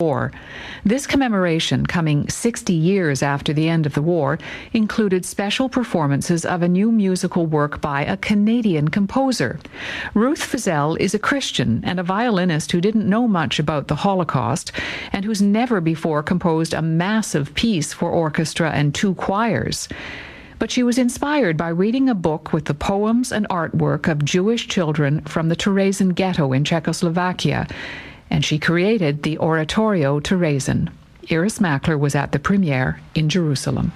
War. This commemoration, coming 60 years after the end of the war, included special performances of a new musical work by a Canadian composer. Ruth Fazal is a Christian and a violinist who didn't know much about the Holocaust and who's never before composed a massive piece for orchestra and 2 choirs. But she was inspired by reading a book with the poems and artwork of Jewish children from the Terezin ghetto in Czechoslovakia, and she created the Oratorio Terezin. Iris Mackler was at the premiere in Jerusalem.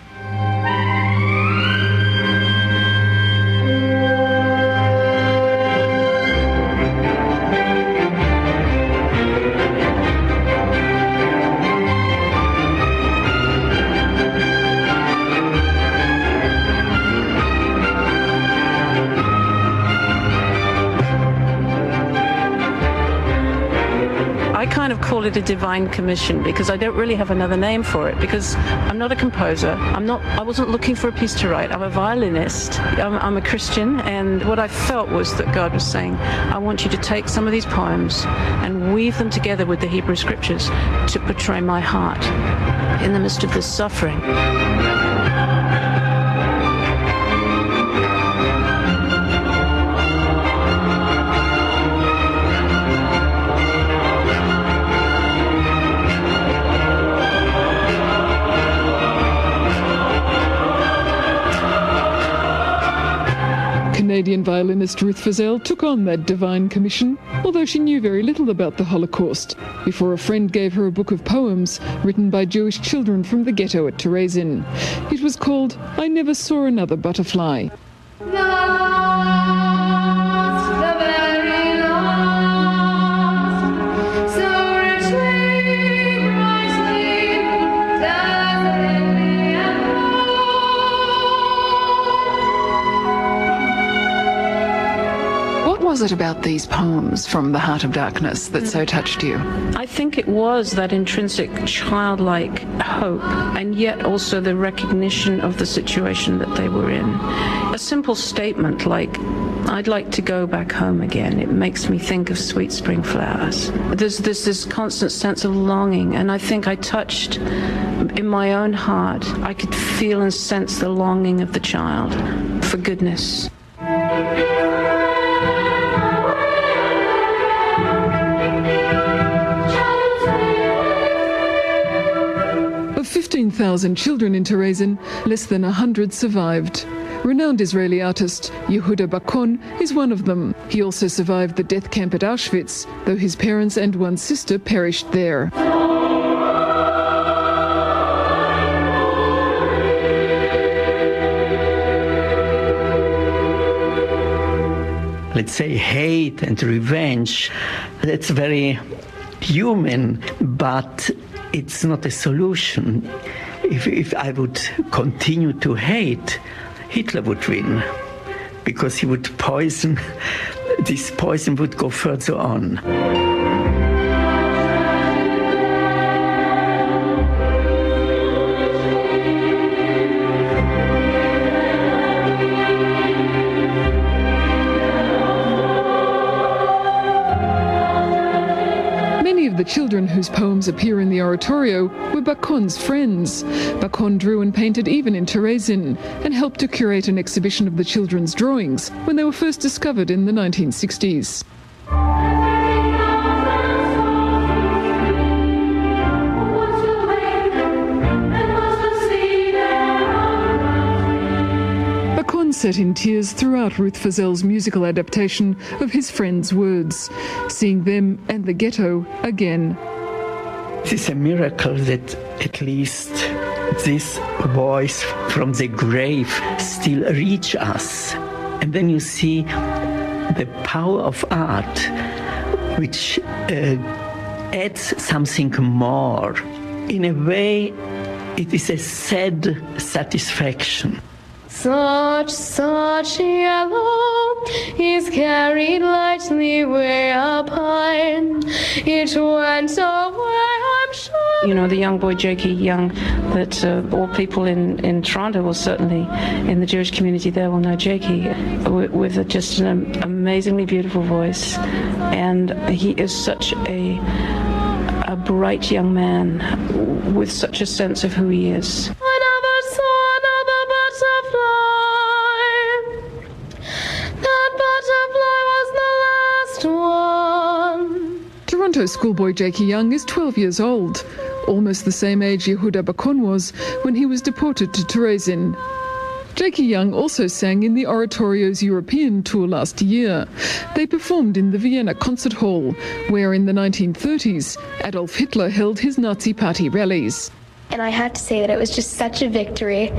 I kind of call it a divine commission because I don't really have another name for it, because I'm not a composer. I wasn't looking for a piece to write. I'm a violinist. I'm a Christian, and what I felt was that God was saying, I want you to take some of these poems and weave them together with the Hebrew scriptures to portray my heart in the midst of this suffering. Canadian violinist Ruth Fazal took on that divine commission, although she knew very little about the Holocaust, before a friend gave her a book of poems written by Jewish children from the ghetto at Terezin. It was called I Never Saw Another Butterfly. What was it about these poems from The Heart of Darkness that so touched you? I think it was that intrinsic childlike hope, and yet also the recognition of the situation that they were in. A simple statement like, I'd like to go back home again. It makes me think of sweet spring flowers. There's this constant sense of longing, and I think I touched in my own heart. I could feel and sense the longing of the child for goodness. Of 15,000 children in Terezin, less than 100 survived. Renowned Israeli artist Yehuda Bakon is one of them. He also survived the death camp at Auschwitz, though his parents and one sister perished there. Let's say hate and revenge, that's very human, but it's not a solution. If I would continue to hate, Hitler would win, because he would poison, this poison would go further on. The children whose poems appear in the oratorio were Bakon's friends. Bakon drew and painted even in Terezin and helped to curate an exhibition of the children's drawings when they were first discovered in the 1960s. Sat in tears throughout Ruth Fazal's musical adaptation of his friends' words, seeing them and the ghetto again. It is a miracle that at least this voice from the grave still reach us. And then you see the power of art, which adds something more. In a way, it is a sad satisfaction. Such yellow is carried lightly way up high. It went away, I'm sure. You know, the young boy Jakey Young, that all people in Toronto will certainly, in the Jewish community there, will know Jakey, with just an amazingly beautiful voice. And he is such a a bright young man with such a sense of who he is. I never saw another butterfly. That butterfly was the last one. Toronto schoolboy Jakey Young is 12 years old, almost the same age Yehuda Bakun was when he was deported to Terezin. Jakey Young also sang in the Oratorio's European tour last year. They performed in the Vienna Concert Hall, where in the 1930s, Adolf Hitler held his Nazi party rallies. And I had to say that it was just such a victory,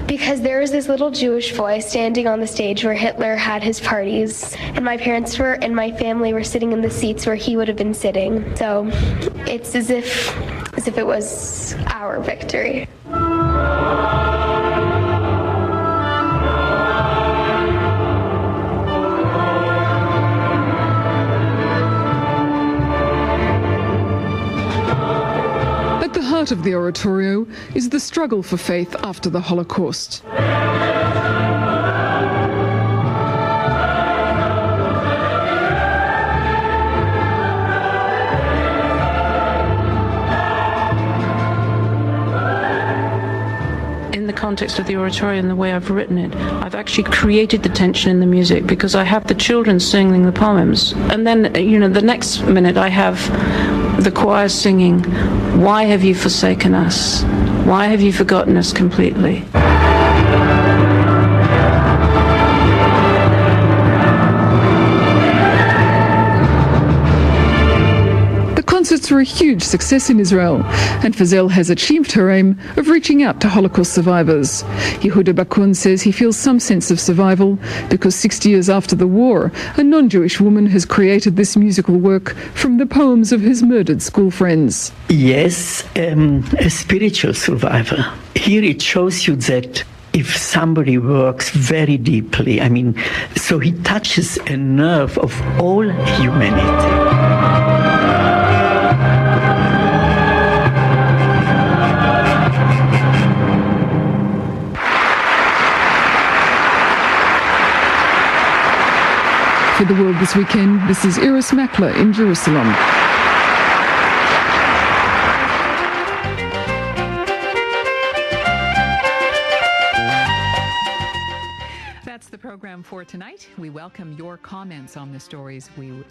because there was this little Jewish boy standing on the stage where Hitler had his parties, and my parents and my family were sitting in the seats where he would have been sitting. So it's as if it was our victory. At the heart of the Oratorio is the struggle for faith after the Holocaust. In the context of the oratorio and the way I've written it, I've actually created the tension in the music because I have the children singing the poems. And then, the next minute I have the choir singing, "Why have you forsaken us? Why have you forgotten us completely?" The concerts were a huge success in Israel, and Fazal has achieved her aim of reaching out to Holocaust survivors. Yehuda Bakun says he feels some sense of survival because 60 years after the war, a non-Jewish woman has created this musical work from the poems of his murdered school friends. Yes, a spiritual survivor. Here it shows you that if somebody works very deeply, so he touches a nerve of all humanity. For The World This Weekend, this is Iris Makler in Jerusalem. That's the program for tonight. We welcome your comments on the stories we